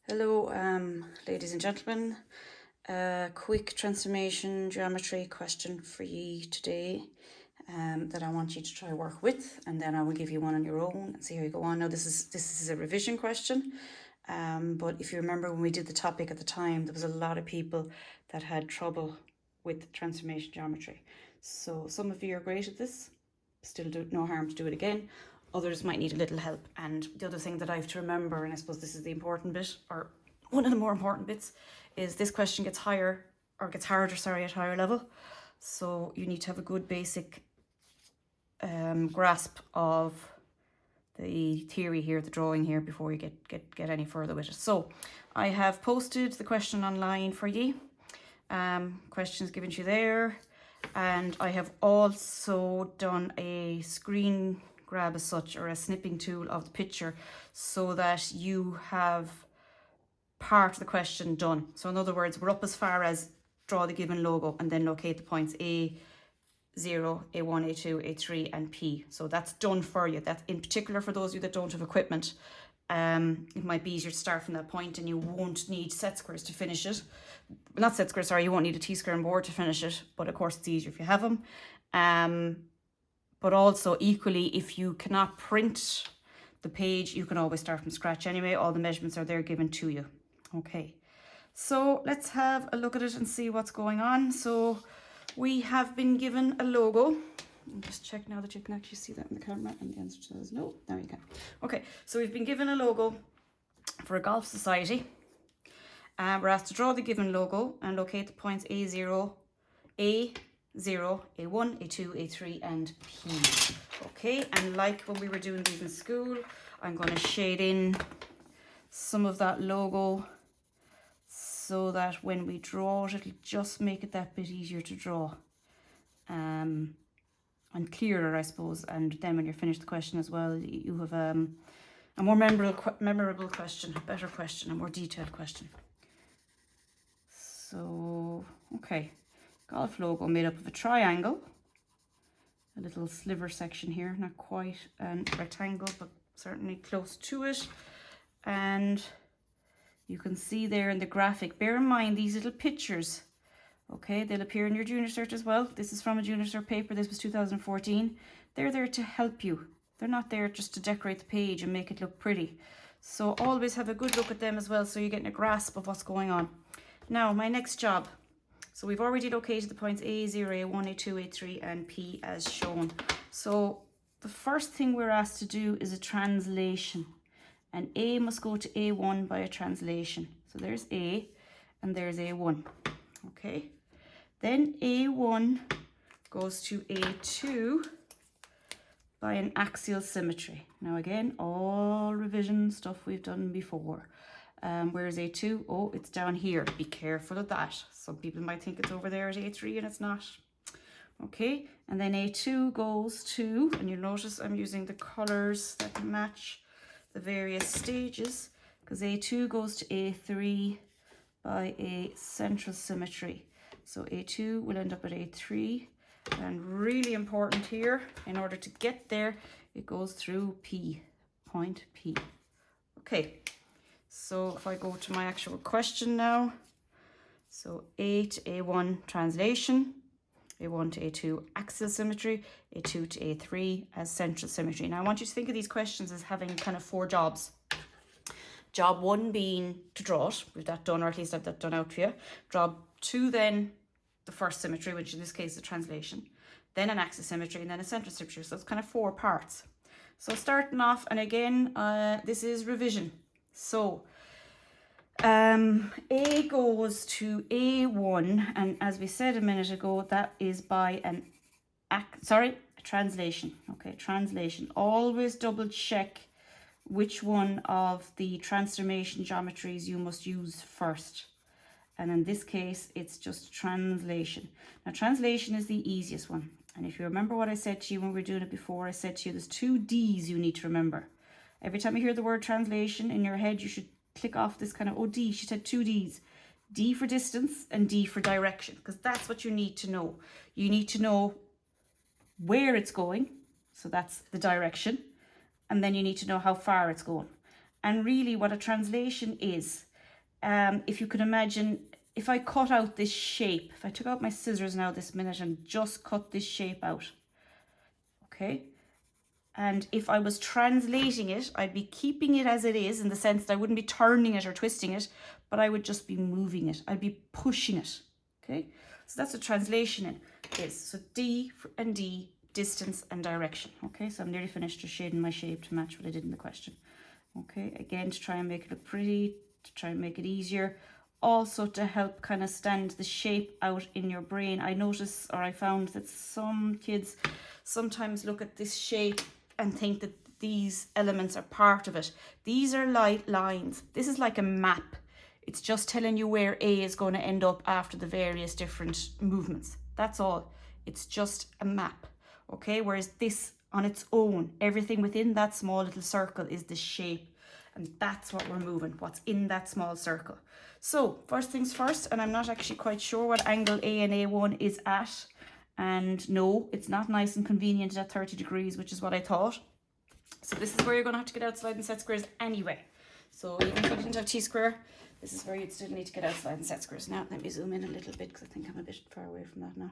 Hello, ladies and gentlemen. A quick transformation geometry question for you today that I want you to try work with, and then I will give you one on your own and see how you go on. Now, this is a revision question, but if you remember when we did the topic at the time, there was a lot of people that had trouble with transformation geometry. So some of you are great at this. Still no harm to do it again. Others might need a little help. And the other thing that I have to remember, and I suppose this is the important bit, or one of the more important bits, is this question gets harder at higher level. So you need to have a good basic grasp of the theory here, the drawing here, before you get any further with it. So I have posted the question online for you. Questions given to you there. And I have also done a screen grab as such, or a snipping tool of the picture, so that you have part of the question done. So in other words, we're up as far as draw the given logo and then locate the points A0, A1, A2, A3 and P. So that's done for you. That's in particular for those of you that don't have equipment. It might be easier to start from that point, and you won't need set squares to finish it. Not set squares, sorry, you won't need a T-square and board to finish it, but of course it's easier if you have them. But also equally, if you cannot print the page, you can always start from scratch anyway. All the measurements are there given to you. Okay, so let's have a look at it and see what's going on. So we have been given a logo. I'll just check now that you can actually see that in the camera, and the answer to that is no. Now you can. Okay, so we've been given a logo for a golf society. We're asked to draw the given logo and locate the points A0, A0, A1, A2, A3 and P. Okay, and like when we were doing these in school, I'm going to shade in some of that logo so that when we draw it, it'll just make it that bit easier to draw. And clearer, I suppose. And then when you're finished the question as well, you have a more memorable question, a better question, a more detailed question. So, okay, golf logo made up of a triangle, a little sliver section here, not quite a rectangle, but certainly close to it. And you can see there in the graphic, bear in mind these little pictures, okay, they'll appear in your junior cert as well. This is from a junior cert paper, this was 2014. They're there to help you. They're not there just to decorate the page and make it look pretty. So always have a good look at them as well, so you're getting a grasp of what's going on. Now, my next job. So we've already located the points A0, A1, A2, A3 and P as shown. So the first thing we're asked to do is a translation. And A must go to A1 by a translation. So there's A and there's A1. Okay. Then A1 goes to A2 by an axial symmetry. Now again, all revision stuff we've done before. Where's A2? Oh, it's down here. Be careful of that. Some people might think it's over there at A3 and it's not. Okay, and then A2 goes to, and you'll notice I'm using the colours that match the various stages, because A2 goes to A3 by a central symmetry. So A2 will end up at A3, and really important here, in order to get there, it goes through P, point P. Okay. So if I go to my actual question now, so A to A1 translation, A1 to A2 axial symmetry, A2 to A3 as central symmetry. Now I want you to think of these questions as having kind of 4 jobs. Job 1 being to draw it, we've that done, or at least I've that done out for you. Job 2 then the first symmetry, which in this case is the translation, then an axial symmetry, and then a central symmetry. So it's kind of 4 parts. So starting off, and again, this is revision. So A goes to A1, and as we said a minute ago, that is by a translation. Okay, translation. Always double check which one of the transformation geometries you must use first. And in this case, it's just translation. Now, translation is the easiest one. And if you remember what I said to you when we were doing it before, I said to you there's 2 D's you need to remember. Every time you hear the word translation in your head, you should click off this kind of, oh, D, she said 2 D's. D for distance and D for direction, because that's what you need to know. You need to know where it's going, so that's the direction, and then you need to know how far it's going. And really what a translation is if you can imagine, if I cut out this shape, if I took out my scissors now this minute and just cut this shape out, okay? And if I was translating it, I'd be keeping it as it is in the sense that I wouldn't be turning it or twisting it, but I would just be moving it. I'd be pushing it, okay? So that's what translation is. So D and D, distance and direction, okay? So I'm nearly finished just shading my shape to match what I did in the question. Okay, again, to try and make it look pretty, to try and make it easier. Also to help kind of stand the shape out in your brain. I notice, or I found that some kids sometimes look at this shape and think that these elements are part of it. These are light lines. This is like a map. It's just telling you where A is going to end up after the various different movements. That's all. It's just a map, okay? Whereas this on its own, everything within that small little circle is the shape. And that's what we're moving, what's in that small circle. So first things first, and I'm not actually quite sure what angle A and A1 is at. And no, it's not nice and convenient at 30 degrees, which is what I thought. So this is where you're going to have to get out sliding set squares anyway. So even if you didn't have T-square, this is where you'd still need to get out sliding set squares. Now let me zoom in a little bit because I think I'm a bit far away from that now.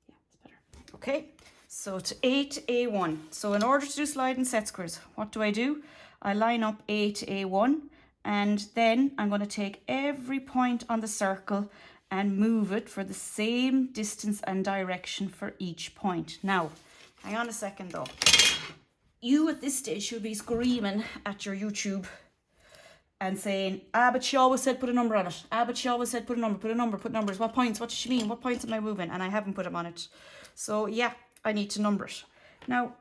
Yeah, it's better. Okay, so to A to A1. So in order to do sliding set squares, what do? I line up A to A1, and then I'm going to take every point on the circle and move it for the same distance and direction for each point. Now, hang on a second though. You at this stage should be screaming at your YouTube and saying, but she always said put a number on it. But she always said put a number, put numbers. What points? What does she mean? What points am I moving? And I haven't put them on it. So yeah, I need to number it. Now,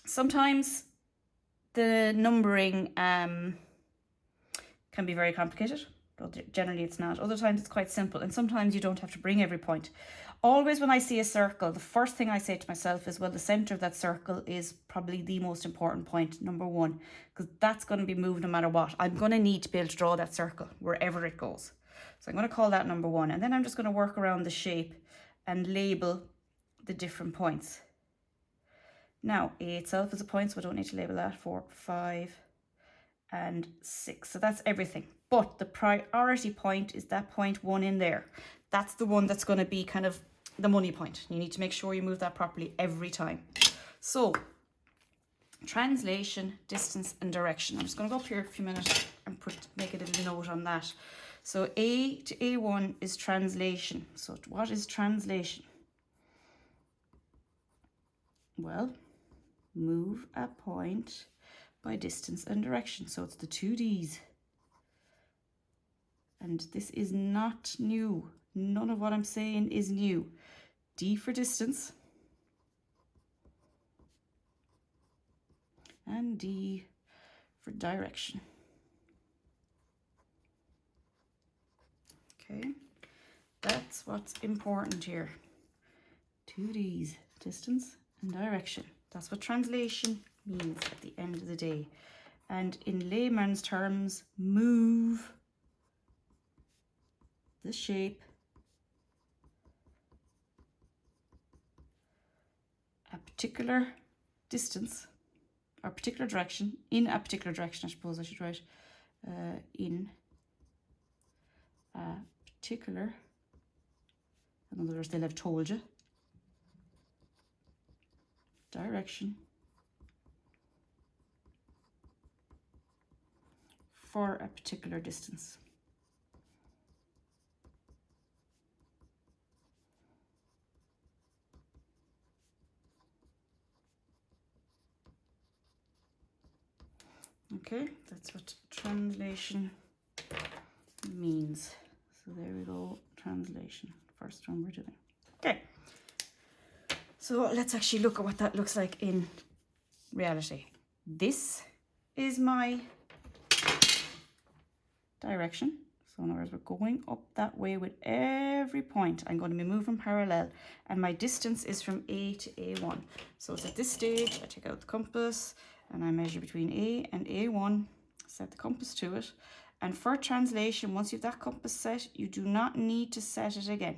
sometimes the numbering can be very complicated, but generally it's not. Other times it's quite simple, and sometimes you don't have to bring every point. Always when I see a circle, the first thing I say to myself is, well, the center of that circle is probably the most important point, number one, because that's going to be moved no matter what. I'm going to need to be able to draw that circle wherever it goes. So I'm going to call that number one, and then I'm just going to work around the shape and label the different points. Now, A itself is a point, so I don't need to label that. 4, 5, and 6. So that's everything. But the priority point is that point 1 in there. That's the one that's going to be kind of the money point. You need to make sure you move that properly every time. So, translation, distance, and direction. I'm just going to go up here a few minutes and make a little note on that. So, A to A1 is translation. So, what is translation? Well, move a point by distance and direction. So it's the two D's. And this is not new. None of what I'm saying is new. D for distance. And D for direction. Okay, that's what's important here. Two D's, distance and direction. That's what translation means at the end of the day. And in layman's terms, move the shape a particular distance or particular direction, in a particular direction, I suppose I should write, in a particular, in other words, they'll have told you, direction for a particular distance. Okay, that's what translation means. So there we go, translation, first one we're doing. Okay, so let's actually look at what that looks like in reality. This is my direction. So in other words, we're going up that way with every point. I'm going to be moving parallel, and my distance is from A to A1. So it's at this stage, I take out the compass and I measure between A and A1, set the compass to it. And for translation, once you have that compass set, you do not need to set it again.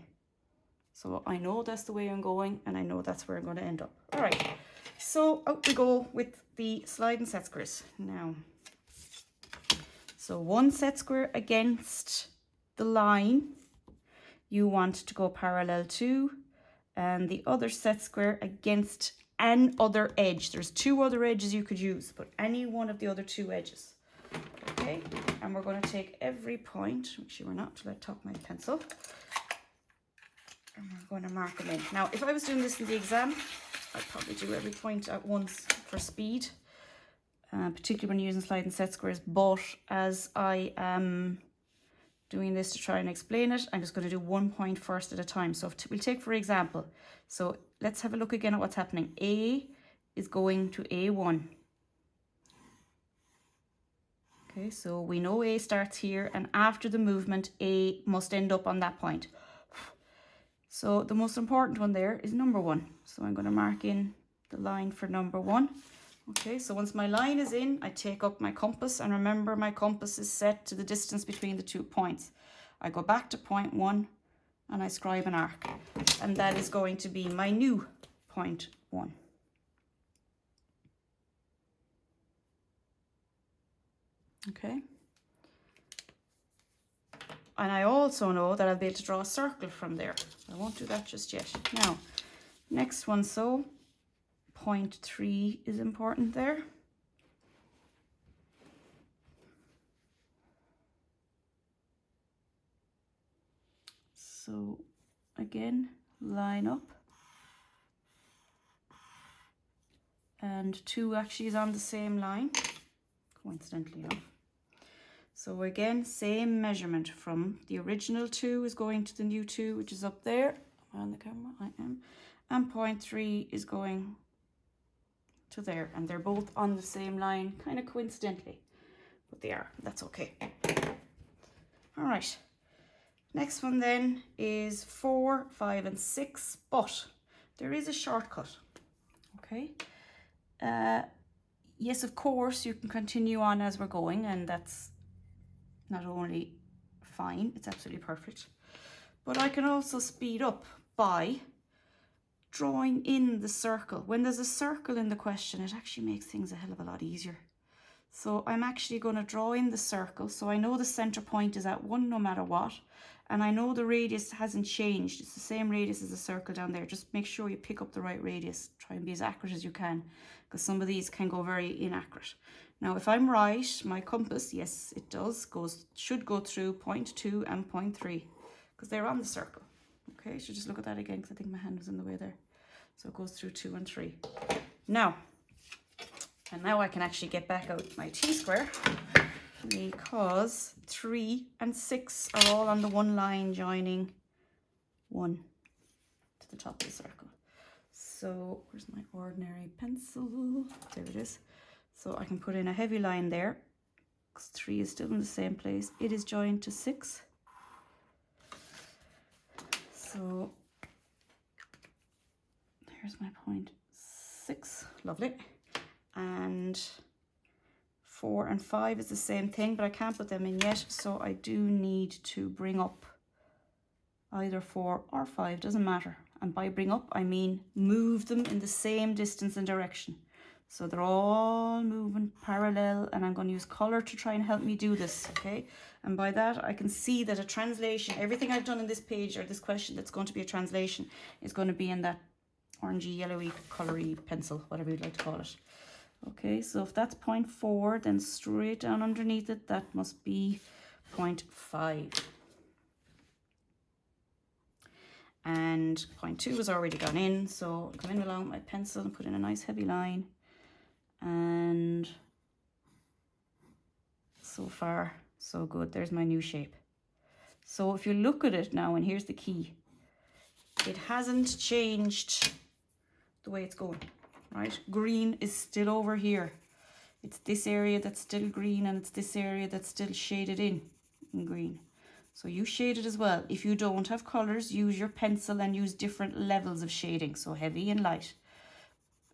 So I know that's the way I'm going, and I know that's where I'm going to end up. All right, so out we go with the sliding set squares now. So So one set square against the line you want to go parallel to, and the other set square against an other edge. There's two other edges you could use, but any one of the other two edges. Okay, and we're going to take every point, actually we're not, till I top my pencil, and we're going to mark them in. Now, if I was doing this in the exam, I'd probably do every point at once for speed, particularly when you're using sliding set squares, but as I am doing this to try and explain it, I'm just going to do 1 point first at a time. So we'll take, for example, so let's have a look again at what's happening. A is going to A1. Okay, so we know A starts here, and after the movement, A must end up on that point. So the most important one there is number 1. So I'm going to mark in the line for number 1. Okay, so once my line is in, I take up my compass, and remember my compass is set to the distance between the 2 points. I go back to point 1 and I scribe an arc, and that is going to be my new point 1. Okay. And I also know that I'll be able to draw a circle from there. I won't do that just yet. Now, next one, so point 3 is important there. So again, line up. And 2 actually is on the same line, coincidentally enough. So again, same measurement from the original 2 is going to the new 2, which is up there. Am I on the camera? I am. And point 3 is going to there. And they're both on the same line, kind of coincidentally. But they are. That's okay. All right. Next one then is 4, 5, and 6. But there is a shortcut. Okay. Yes, of course, you can continue on as we're going, and that's not only fine, it's absolutely perfect, but I can also speed up by drawing in the circle. When there's a circle in the question, it actually makes things a hell of a lot easier. So I'm actually going to draw in the circle, so I know the center point is at 1 no matter what, and I know the radius hasn't changed. It's the same radius as the circle down there. Just make sure you pick up the right radius. Try and be as accurate as you can, because some of these can go very inaccurate. Now, if I'm right, my compass, yes, it does, should go through point 2 and point 3, because they're on the circle. Okay, so just look at that again, because I think my hand was in the way there. So it goes through 2 and 3. Now, and now I can actually get back out my T-square, because 3 and 6 are all on the one line joining 1 to the top of the circle. So where's my ordinary pencil? There it is. So I can put in a heavy line there, because 3 is still in the same place. It is joined to 6. So there's my point 6. Lovely. And 4 and 5 is the same thing, but I can't put them in yet. So I do need to bring up either 4 or 5, doesn't matter. And by bring up, I mean move them in the same distance and direction. So they're all moving parallel, and I'm going to use color to try and help me do this, okay? And by that, I can see that a translation, everything I've done in this page or this question that's going to be a translation is going to be in that orangey, yellowy, colory pencil, whatever you'd like to call it. Okay, so if that's point 4, then straight down underneath it, that must be point 5. And point 2 has already gone in, so I'll come in along with my pencil and put in a nice heavy line. And so far, so good. There's my new shape. So if you look at it now, and here's the key, it hasn't changed the way it's going, right? Green is still over here. It's this area that's still green, and it's this area that's still shaded in green. So you shade it as well. If you don't have colors, use your pencil and use different levels of shading, so heavy and light.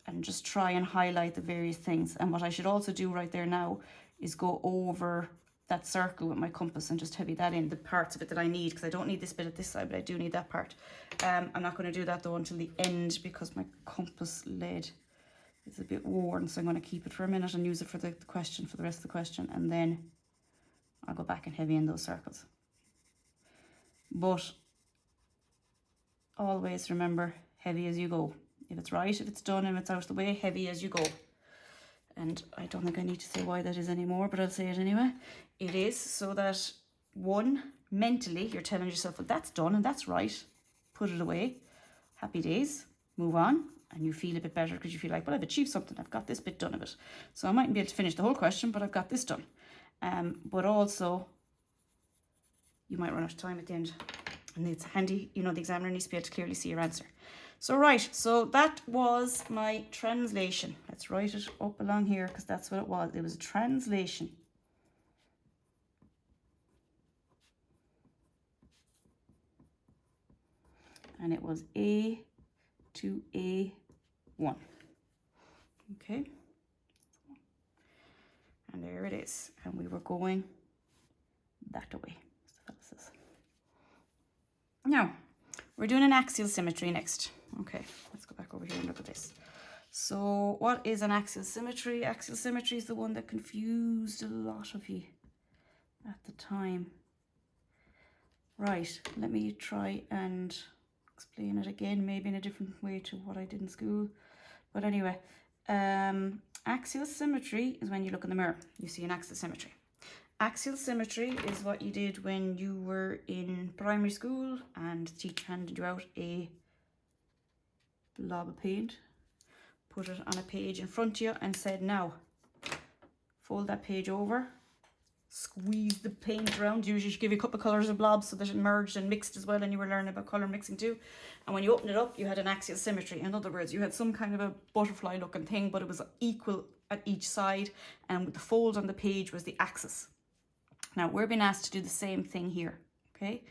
And just try and highlight the various things. And what I should also do right there now is go over that circle with my compass and just heavy that in, the parts of it that I need, because I don't need this bit at this side, but I do need that part. I'm not going to do that though until the end, because my compass lead is a bit worn, so I'm going to keep it for a minute and use it for the question, for the rest of the question, and then I'll go back and heavy in those circles. But always remember, heavy as you go. If it's right, if it's done and it's out of the way, heavy as you go. And I don't think I need to say why that is anymore, but I'll say it anyway. It is so that, one, mentally you're telling yourself, well, that's done and that's right. Put it away. Happy days. Move on. And you feel a bit better because you feel like, well, I've achieved something. I've got this bit done of it. So I mightn't be able to finish the whole question, but I've got this done. But also, you might run out of time at the end. And it's handy, you know, the examiner needs to be able to clearly see your answer. So right, so that was my translation. Let's write it up along here because that's what it was. It was a translation. And it was A to A1. Okay. And there it is. And we were going that way. Now, we're doing an axial symmetry next. Okay, let's go back over here and look at this. So what is an axial symmetry? Axial symmetry is the one that confused a lot of you at the time. Right, let me try and explain it again, maybe in a different way to what I did in school. But anyway, axial symmetry is when you look in the mirror, you see an axial symmetry. Axial symmetry is what you did when you were in primary school and the teacher handed you out a blob of paint, put it on a page in front of you and said, now, fold that page over, squeeze the paint around. Usually she give you a couple of colours of blobs so that it merged and mixed as well, and you were learning about colour mixing too. And when you open it up, you had an axial symmetry. In other words, you had some kind of a butterfly looking thing, but it was equal at each side, and with the fold on the page was the axis. Now, we're being asked to do the same thing here, okay?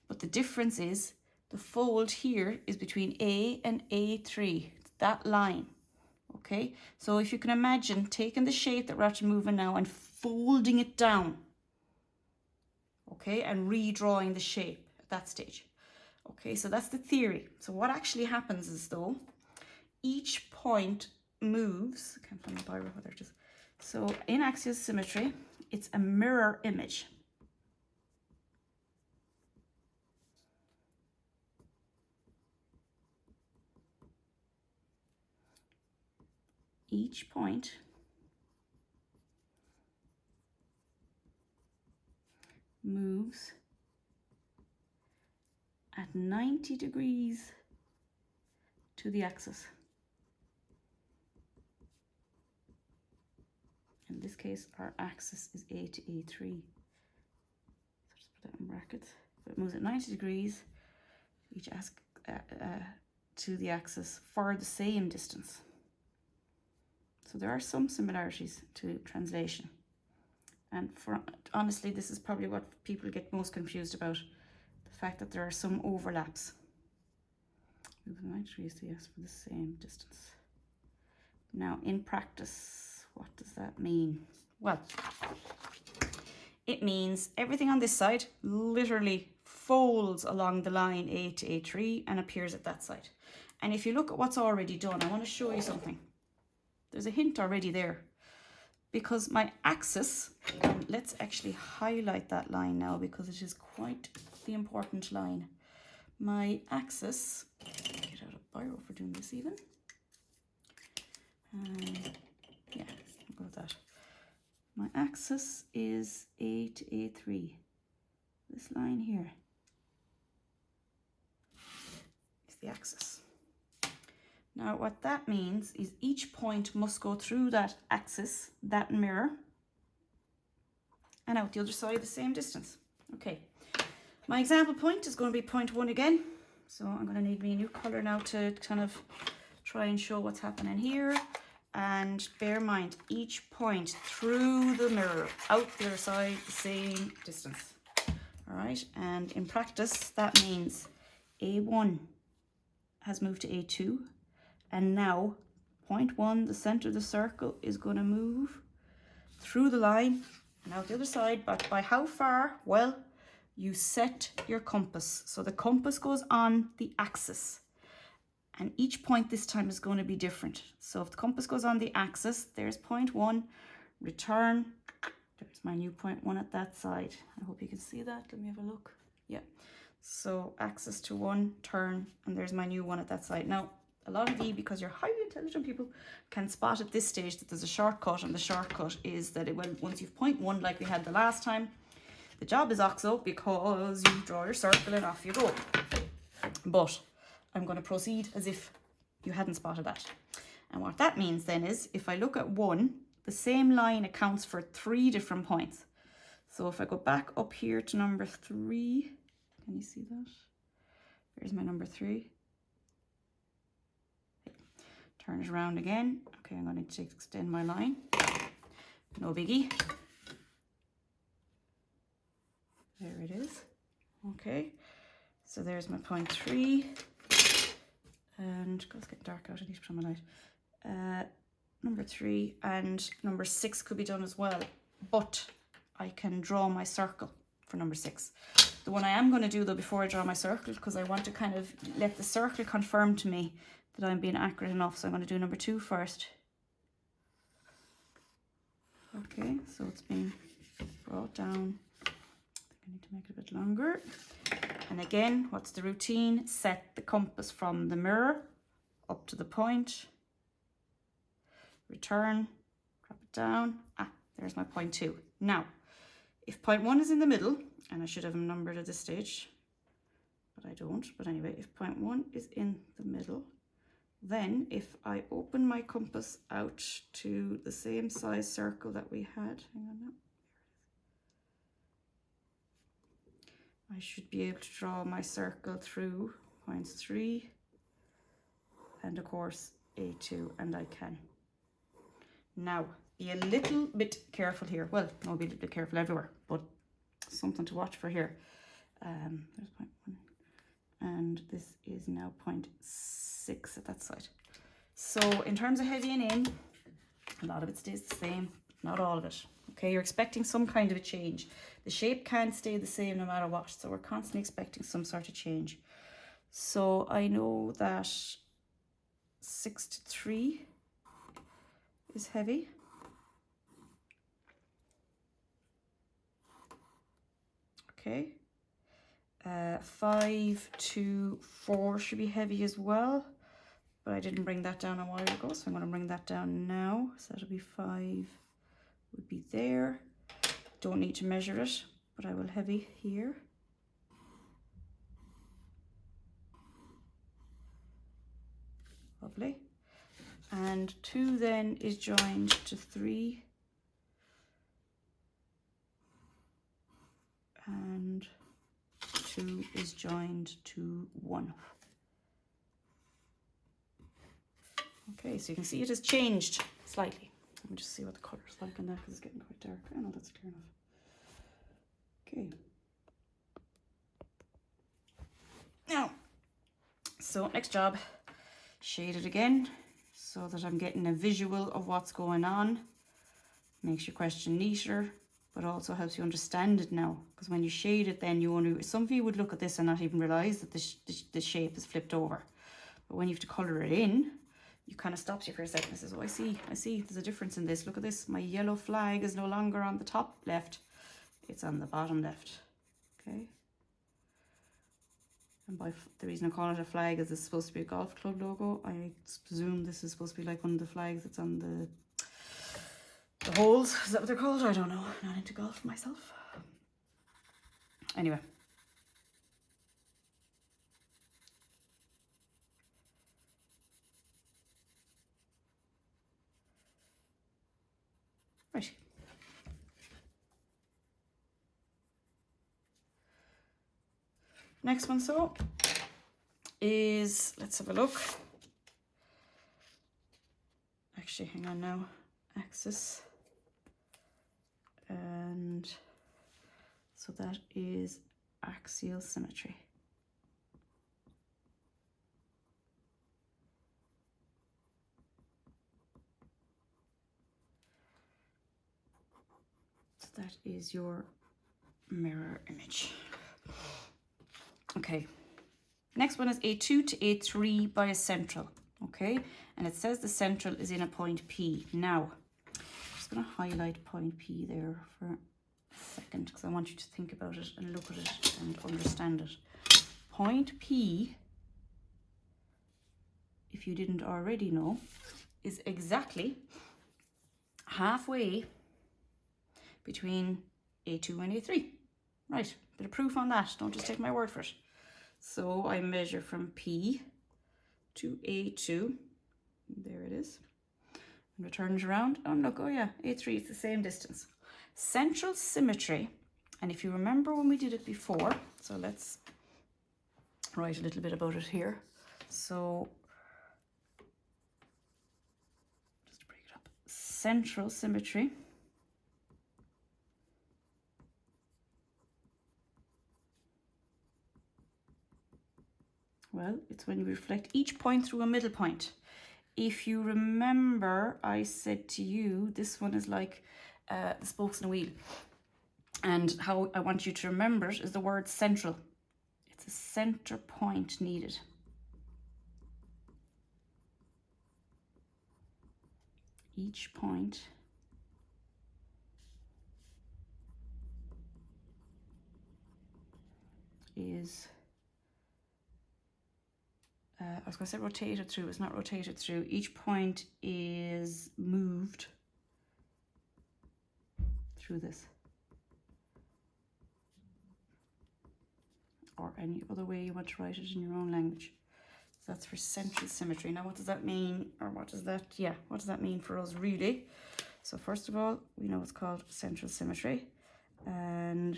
But the difference is the fold here is between A and A3, that line, okay? So if you can imagine taking the shape that we're actually moving now and folding it down, okay? And redrawing the shape at that stage. Okay, so that's the theory. So what actually happens is, though, each point moves, I can't find my biro, there it is. So in axial symmetry, it's a mirror image. Each point moves at 90 degrees to the axis. In this case, our axis is A to A3. So just put that in brackets. But it moves at 90 degrees each to the axis for the same distance. So there are some similarities to translation. And honestly, this is probably what people get most confused about. The fact that there are some overlaps. Move 90 degrees to the axis for the same distance. Now, in practice, what does that mean? Well, it means everything on this side literally folds along the line A to A3 and appears at that side. And if you look at what's already done, I want to show you something. There's a hint already there. Because my axis, let's actually highlight that line now because it is quite the important line. My axis, get out of biro for doing this even. Yeah, I'll go with that. My axis is A to A3. This line here is the axis. Now what that means is each point must go through that axis, that mirror, and out the other side the same distance. Okay, my example point is going to be point 1 again. So I'm going to need me a new colour now to kind of try and show what's happening here. And bear in mind, each point through the mirror, out the other side, the same distance. All right, and in practice, that means A1 has moved to A2. And now, point 1, the center of the circle, is going to move through the line and out the other side. But by how far? Well, you set your compass. So the compass goes on the axis. And each point this time is going to be different. So if the compass goes on the axis, there's point 1, return There's my new point 1 at that side. I hope you can see that. Let me have a look. Yeah. So axis to 1, turn, and there's my new 1 at that side. Now, a lot of you, because you're highly intelligent people, can spot at this stage that there's a shortcut, and the shortcut is that once you've point 1 like we had the last time, the job is oxo because you draw your circle and off you go. But I'm going to proceed as if you hadn't spotted that. And what that means then is, if I look at 1, the same line accounts for 3 different points. So if I go back up here to number 3, can you see that? There's my number 3. Turn it around again. Okay, I'm going to extend my line. No biggie. There it is. Okay, so there's my point 3. And it's getting dark out, I need to put on my light. Number 3 and number 6 could be done as well, but I can draw my circle for number 6. The one I am going to do though before I draw my circle, because I want to kind of let the circle confirm to me that I'm being accurate enough, so I'm going to do number 2 first. Okay, so it's been brought down. I need to make it a bit longer. And again, what's the routine? Set the compass from the mirror up to the point. Return, drop it down. There's my point 2. Now, if point 1 is in the middle, and I should have them numbered at this stage, but I don't. But anyway, if point 1 is in the middle, then if I open my compass out to the same size circle that we had, hang on now. I should be able to draw my circle through points 3 and of course A2, and I can. Now, be a little bit careful here. Well, no, be a little bit careful everywhere, but something to watch for here. There's point 1, and this is now point 6 at that side. So in terms of heavying in, a lot of it stays the same, not all of it. Okay, you're expecting some kind of a change. The shape can't stay the same no matter what, so we're constantly expecting some sort of change. So I know that 6 to 3 is heavy. Okay. 5 to 4 should be heavy as well, but I didn't bring that down a while ago, so I'm going to bring that down now. So that'll be 5 would be there. Don't need to measure it, but I will heavy here. Lovely. And 2 then is joined to 3. And 2 is joined to 1. Okay, so you can see it has changed slightly. Let me just see what the colour is like in that, because it's getting quite dark. Oh no, that's clear enough. Okay. Now, so next job, shade it again so that I'm getting a visual of what's going on. Makes your question neater, but also helps you understand it now. Because when you shade it, then you only, some of you would look at this and not even realise that the shape is flipped over. But when you have to colour it in, you kind of stops you for a second and says, oh, I see, there's a difference in this. Look at this, my yellow flag is no longer on the top left, it's on the bottom left. Okay. And by the reason I call it a flag is it's supposed to be a golf club logo. I presume this is supposed to be like one of the flags that's on the holes. Is that what they're called? I don't know. I'm not into golf myself. Anyway. Right. Next one, so, is, let's have a look. Actually, hang on now. Axis. And so that is axial symmetry. So that is your mirror image. Okay, next one is A2 to A3 by a central, okay? And it says the central is in a point P. Now, just going to highlight point P there for a second because I want you to think about it and look at it and understand it. Point P, if you didn't already know, is exactly halfway between A2 and A3. Right, bit of proof on that, don't just take my word for it. So I measure from P to A2, there it is, and returns around, and look, oh yeah, A3 is the same distance. Central symmetry, and if you remember when we did it before, so let's write a little bit about it here. So, just to break it up, central symmetry well, it's when you reflect each point through a middle point. If you remember, I said to you, this one is like the spokes in a wheel. And how I want you to remember it is the word central. It's a center point needed. Each point is, I was going to say rotated through, it's not rotated through. Each point is moved through this. Or any other way you want to write it in your own language. So that's for central symmetry. Now what does that mean, or what does that mean for us really? So first of all, we know it's called central symmetry. And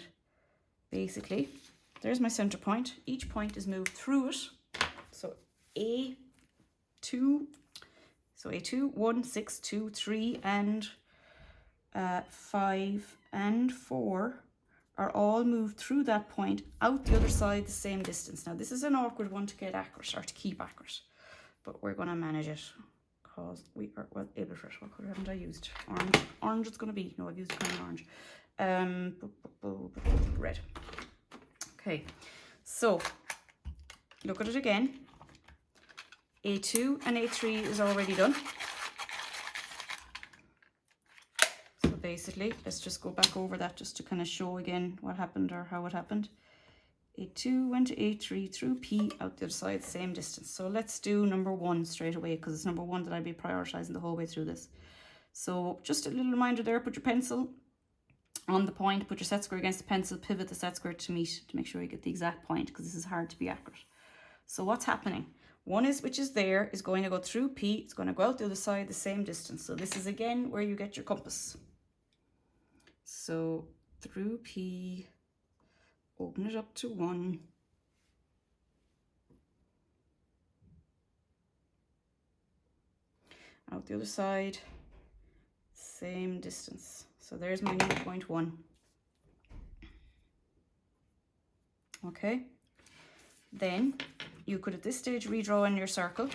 basically, there's my center point. Each point is moved through it. So A2, 1, 6, 2, 3, and 5 and 4 are all moved through that point out the other side the same distance. Now this is an awkward one to get accurate or to keep accurate, but we're going to manage it because we are well able for it. What colour haven't I used? Orange it's going to be. No, I've used kind of orange. Red. Okay, so look at it again. A2 and A3 is already done. So basically, let's just go back over that just to kind of show again what happened or how it happened. A2 went to A3 through P out the other side, same distance. So let's do number 1 straight away because it's number 1 that I'll be prioritizing the whole way through this. So just a little reminder there, put your pencil on the point, put your set square against the pencil, pivot the set square to meet to make sure you get the exact point because this is hard to be accurate. So what's happening? One is, which is there, is going to go through P. It's going to go out the other side the same distance. So this is again where you get your compass. So through P, open it up to 1. Out the other side, same distance. So there's my new point 1. Okay. Then you could at this stage redraw in your circle.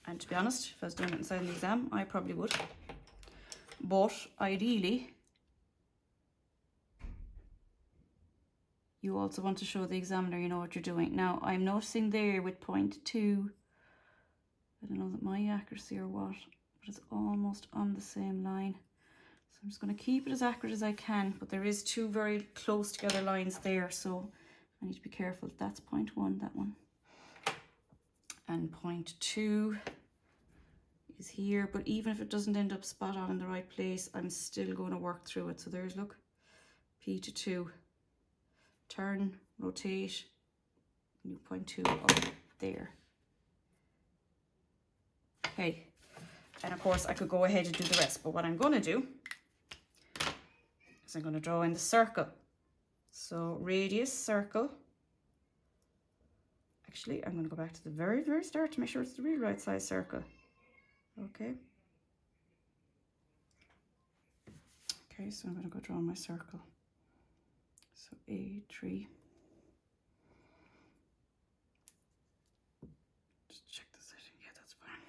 And to be honest, if I was doing it inside the exam, I probably would. But ideally, you also want to show the examiner you know what you're doing. Now, I'm noticing there with point 2, I don't know that my accuracy or what, but it's almost on the same line. So I'm just going to keep it as accurate as I can, but there is 2 very close together lines there, so I need to be careful. That's point 1, that one. And point 2 is here, but even if it doesn't end up spot on in the right place, I'm still going to work through it. So there's, look, P to 2, turn, rotate, new point 2 up there. Okay, and of course I could go ahead and do the rest, but what I'm going to do is I'm going to draw in the circle. So radius, circle. Actually, I'm going to go back to the very, very start to make sure it's the real right size circle. Okay. Okay, so I'm going to go draw my circle. So A3. Just check the setting. Yeah, that's fine.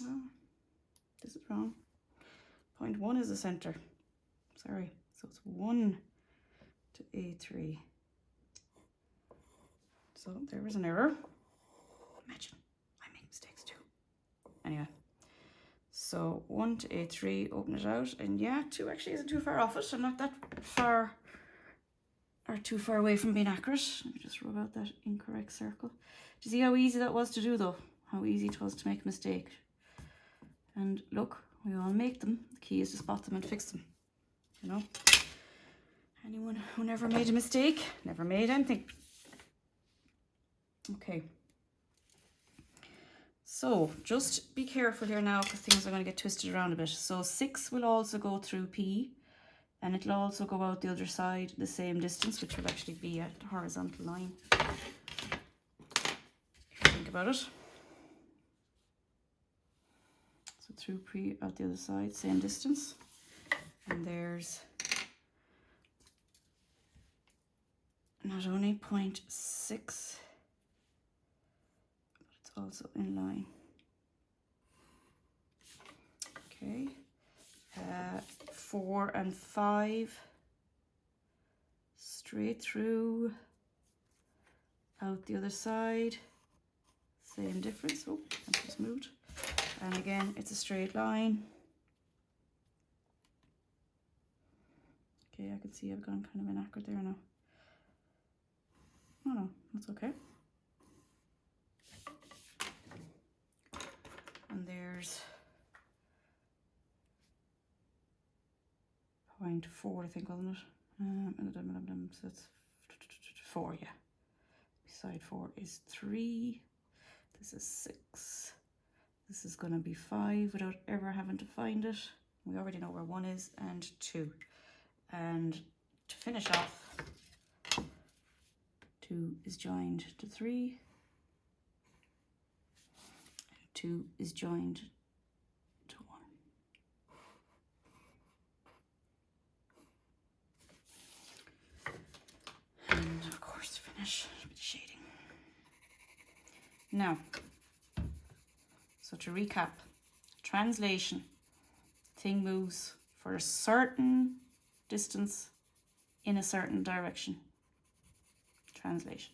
Oh, this is wrong. Point 1 is the center. Sorry. So it's 1 to A3. So there was an error. Imagine, I make mistakes too. Anyway, so 1 to A3, open it out, and yeah, 2 actually isn't too far off it. I'm not that far or too far away from being accurate. Let me just rub out that incorrect circle. Do you see how easy that was to do though? How easy it was to make a mistake. And look, we all make them. The key is to spot them and fix them. You know? Anyone who never made a mistake, never made anything. Okay. So just be careful here now because things are going to get twisted around a bit. So 6 will also go through P, and it'll also go out the other side the same distance, which will actually be a horizontal line. If you think about it. So through P out the other side, same distance. And there's not only 0.6, but it's also in line. Okay. 4 and 5 straight through out the other side, same difference. Oh, that just moved. And again, it's a straight line. Okay, I can see I've gone kind of inaccurate there now. Oh no, that's okay. And there's 0.4, I think, wasn't it? So that's 4, yeah. Beside 4 is 3. This is 6. This is going to be 5 without ever having to find it. We already know where 1 is, and 2. And to finish off, 2 is joined to 3. And 2 is joined to 1. And of course, to finish, a bit of shading. Now, so to recap, translation, thing moves for a certain distance in a certain direction. Translation.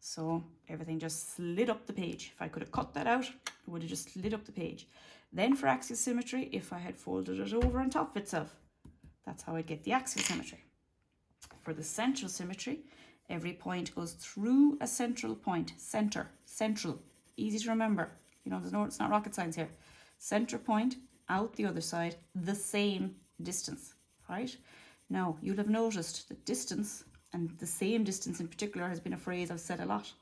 So everything just slid up the page. If I could have cut that out, it would have just slid up the page. Then for axial symmetry, if I had folded it over on top of itself, that's how I'd get the axial symmetry. For the central symmetry, every point goes through a central point. Center, central, easy to remember. You know, it's not rocket science here. Center point, out the other side, the same distance, right? Now, you'll have noticed that distance, and the same distance in particular, has been a phrase I've said a lot.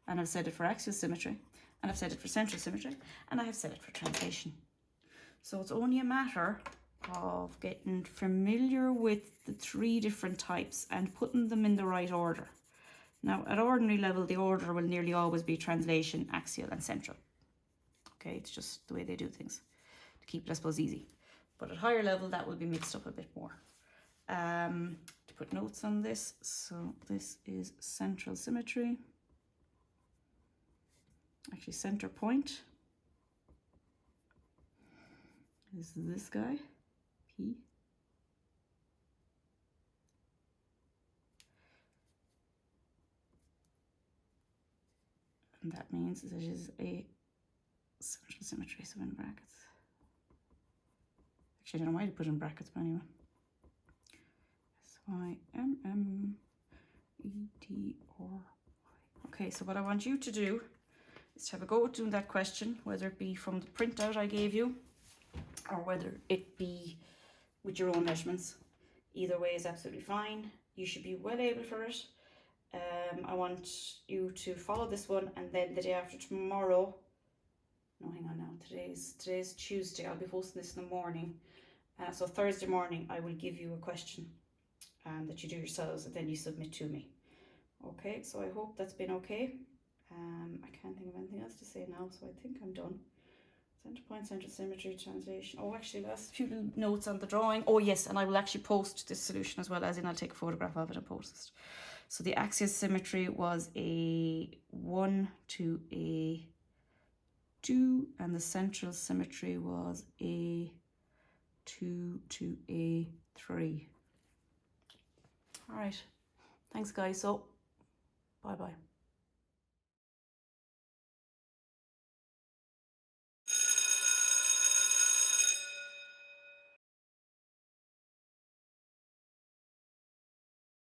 And I've said it for axial symmetry, and I've said it for central symmetry, and I have said it for translation. So it's only a matter of getting familiar with the 3 different types and putting them in the right order. Now, at ordinary level, the order will nearly always be translation, axial, and central. Okay, it's just the way they do things to keep it, I suppose, easy. But at higher level, that will be mixed up a bit more. To put notes on this, so this is central symmetry. Actually, center point is this guy, P. And that means that it is a central symmetry, so in brackets. Actually, I don't know why to put in brackets, but anyway. S-Y-M-M-E-T-R-Y. Okay, so what I want you to do is to have a go at doing that question, whether it be from the printout I gave you, or whether it be with your own measurements. Either way is absolutely fine. You should be well able for it. I want you to follow this one, and then the day after tomorrow, no, hang on now, today's Tuesday, I'll be posting this in the morning. So Thursday morning, I will give you a question that you do yourselves, and then you submit to me. Okay, so I hope that's been okay. I can't think of anything else to say now, so I think I'm done. Center point, central symmetry, translation. Oh, actually, last few little notes on the drawing. Oh yes, and I will actually post this solution as well, as in I'll take a photograph of it and post it. So the axial symmetry was a 1 to a 2, and the central symmetry was a 2 to a 3. All right, thanks guys. So bye bye.